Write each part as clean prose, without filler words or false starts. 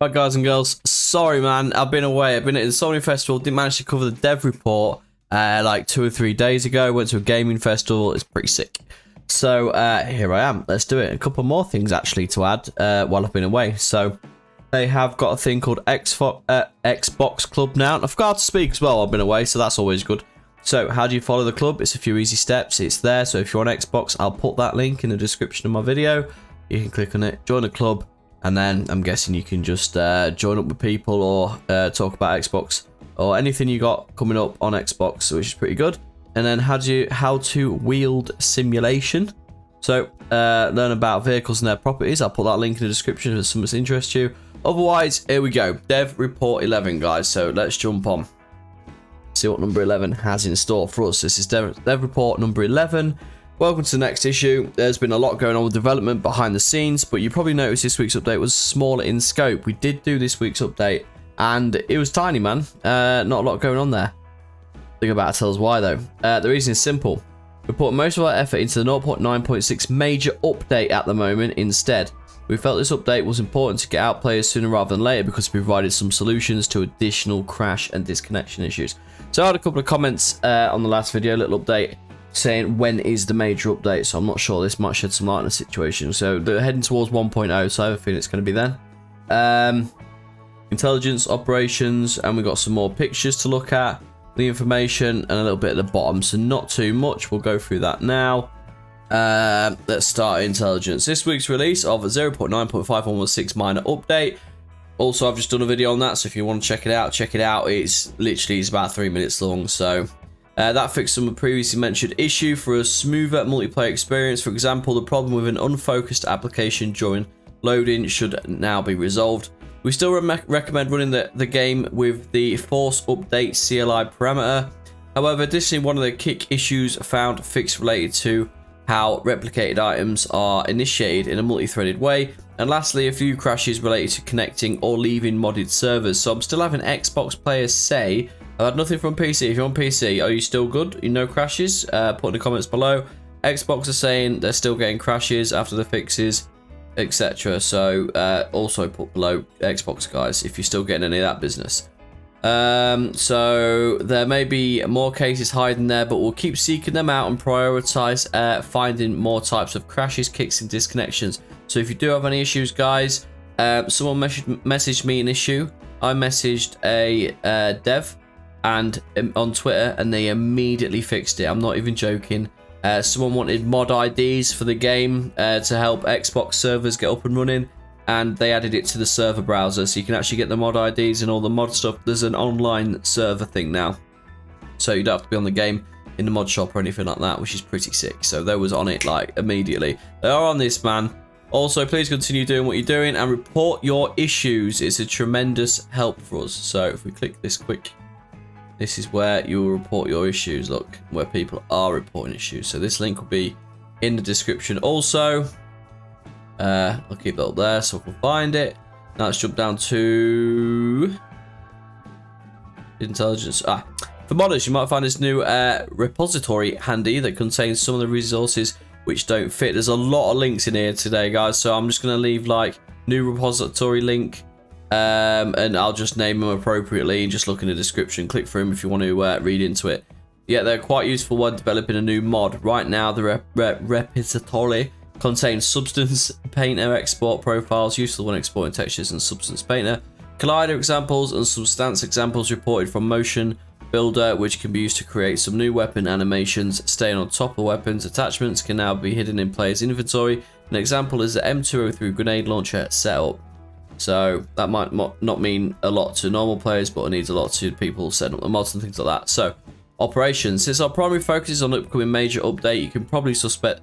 Right, guys and girls, sorry man, I've been away. I've been at the Sony Festival, didn't manage to cover the dev report like 2 or 3 days ago. Went to a gaming festival, it's pretty sick. So here I am, let's do it. A couple more things actually to add while I've been away. So they have got a thing called Xbox Club now. I forgot to speak as well, I've been away, so that's always good. So how do you follow the club? It's a few easy steps, it's there. So if you're on Xbox, I'll put that link in the description of my video. You can click on it, join the club. And then I'm guessing you can just join up with people or talk about Xbox or anything you got coming up on Xbox, which is pretty good. And then how to wield simulation. So learn about vehicles and their properties. I'll put that link in the description if something interests you. Otherwise, here we go. Dev Report 11, guys. So let's jump on. See what number 11 has in store for us. This is Dev Report number 11. Welcome to the next issue. There's been a lot going on with development behind the scenes, but you probably noticed this week's update was smaller in scope. We did do this week's update, and it was tiny, man. Not a lot going on there. Think about it, tell us why, though. The reason is simple. We put most of our effort into the 0.9.6 major update at the moment instead. We felt this update was important to get out players sooner rather than later because it provided some solutions to additional crash and disconnection issues. So I had a couple of comments on the last video, little update, saying when is the major update, so I'm not sure. This might shed some light on the situation. So they're heading towards 1.0, so I have a feeling it's going to be then. Intelligence, operations, and we've got some more pictures to look at, the information, and a little bit at the bottom, so not too much. We'll go through that now. Let's start intelligence. This week's release of 0.9.5116 minor update. Also, I've just done a video on that, so if you want to check it out, check it out. It's about 3 minutes long, so that fixed some previously mentioned issue for a smoother multiplayer experience. For example, the problem with an unfocused application during loading should now be resolved. We still recommend running the game with the force update CLI parameter. However, additionally, one of the kick issues found fixed related to how replicated items are initiated in a multi-threaded way. And lastly, a few crashes related to connecting or leaving modded servers. So I'm still having Xbox players say, I've had nothing from PC. If you're on PC, are you still good? You know crashes? Put in the comments below. Xbox are saying they're still getting crashes after the fixes, etc. So also put below Xbox guys if you're still getting any of that business. So there may be more cases hiding there, but we'll keep seeking them out and prioritize finding more types of crashes, kicks, and disconnections. So if you do have any issues, guys, someone messaged me an issue. I messaged a dev and on Twitter, and they immediately fixed it. I'm not even joking. Someone wanted mod IDs for the game to help Xbox servers get up and running, and they added it to the server browser, so you can actually get the mod IDs and all the mod stuff. There's an online server thing now, so you don't have to be on the game in the mod shop or anything like that, which is pretty sick. So they was on it like immediately. They are on this, man. Also, please continue doing what you're doing and report your issues. It's a tremendous help for us. So if we click this quick, this is where you will report your issues. Look, where people are reporting issues. So this link will be in the description also. I'll keep that up there so we can find it. Now let's jump down to intelligence. For modders, you might find this new repository handy that contains some of the resources which don't fit. There's a lot of links in here today, guys, so I'm just going to leave like new repository link, and I'll just name them appropriately and just look in the description. Click through them if you want to read into it. Yeah, they're quite useful when developing a new mod. Right now, the repository contains Substance Painter export profiles, useful when exporting textures and Substance Painter, Collider examples, and Substance examples reported from Motion Builder, which can be used to create some new weapon animations. Staying on top of weapons attachments can now be hidden in players' inventory. An example is the M203 grenade launcher setup. So that might not mean a lot to normal players, but it needs a lot to people setting up the mods and things like that. So operations. Since our primary focus is on the upcoming major update, you can probably suspect,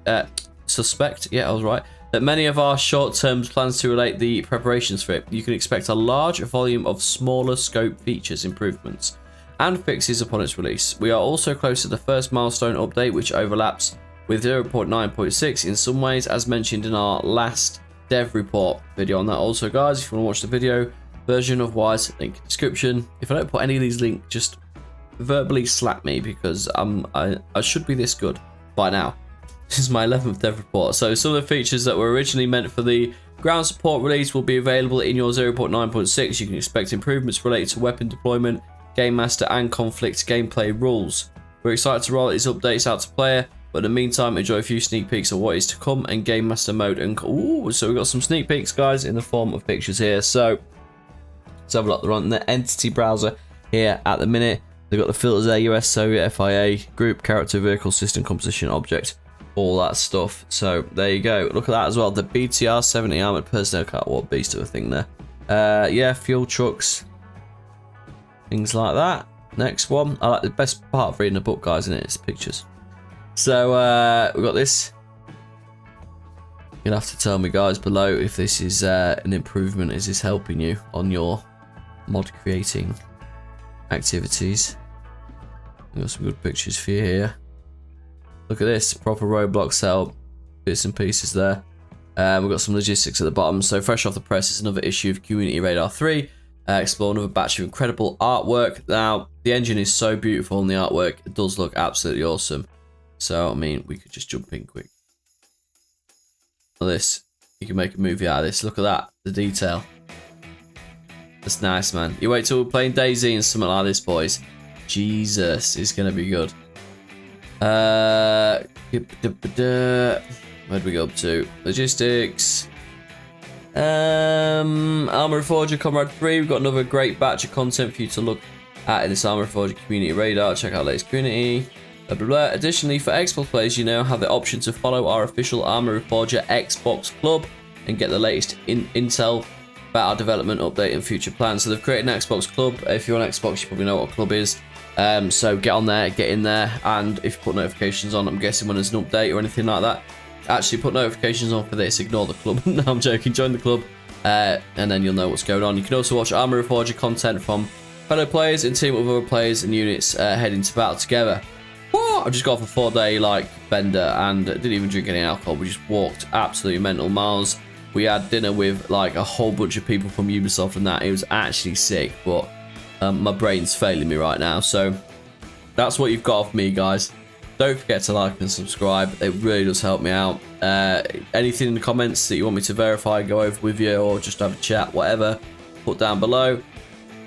yeah, I was right, that many of our short-term plans to relate the preparations for it. You can expect a large volume of smaller scope features, improvements, and fixes upon its release. We are also close to the first milestone update, which overlaps with 0.9.6 in some ways, as mentioned in our last dev report video on that. Also, guys, if you want to watch the video version of Wise, link in the description. If I don't put any of these links, just verbally slap me, because I should be this good by now. This is my 11th dev report. So some of the features that were originally meant for the Ground support release will be available in your 0.9.6. You can expect improvements related to weapon deployment, game master and conflict gameplay rules. We're excited to roll these updates out to player, but in the meantime enjoy a few sneak peeks of what is to come and game master mode. And ooh, so we've got some sneak peeks, guys, in the form of pictures here. So let's have a look. They're on the entity browser here at the minute. They've got the filters there: US, Soviet, FIA, group, character, vehicle, system composition, object, all that stuff. So there you go. Look at that as well. The BTR 70 armored personnel car. What beast of a thing there. Yeah, fuel trucks, things like that. Next one. I like the best part of reading a book, guys, isn't it? It's the pictures. So we've got this. You'll have to tell me, guys, below if this is an improvement. Is this helping you on your mod creating activities? We've got some good pictures for you here. Look at this, proper Roblox setup, bits and pieces there. We've got some logistics at the bottom. So fresh off the press is another issue of Community Radar 3. Explore another batch of incredible artwork. Now, the engine is so beautiful and the artwork, it does look absolutely awesome. So, I mean, we could just jump in quick. Look at this. You can make a movie out of this. Look at that, the detail. That's nice, man. You wait till we're playing DayZ and something like this, boys. Jesus, it's going to be good. Where'd we go up to? Logistics. ARMA REFORGER Comrade 3. We've got another great batch of content for you to look at in this ARMA REFORGER community radar. Check out latest community. Blah, blah, blah. Additionally, for Xbox players, you now have the option to follow our official ARMA REFORGER Xbox Club and get the latest intel about our development update and future plans. So they've created an Xbox Club. If you're on Xbox, you probably know what a club is. So get on there, get in there, and if you put notifications on, I'm guessing when there's an update or anything like that, actually put notifications on for this, ignore the club. No, I'm joking, join the club, and then you'll know what's going on. You can also watch ARMA REFORGER content from fellow players and team up with other players and units heading to battle together. Whoa, I just got off a 4-day bender and didn't even drink any alcohol. We just walked absolutely mental miles. We had dinner with a whole bunch of people from Ubisoft and that. It was actually sick, but my brain's failing me right now. So that's what you've got off me, guys. Don't forget to like and subscribe. It really does help me out. Anything in the comments that you want me to verify, go over with you, or just have a chat, whatever, put down below.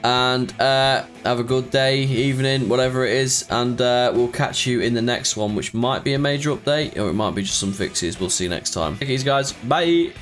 And have a good day, evening, whatever it is. And we'll catch you in the next one, which might be a major update, or it might be just some fixes. We'll see you next time. Thank you, guys. Bye.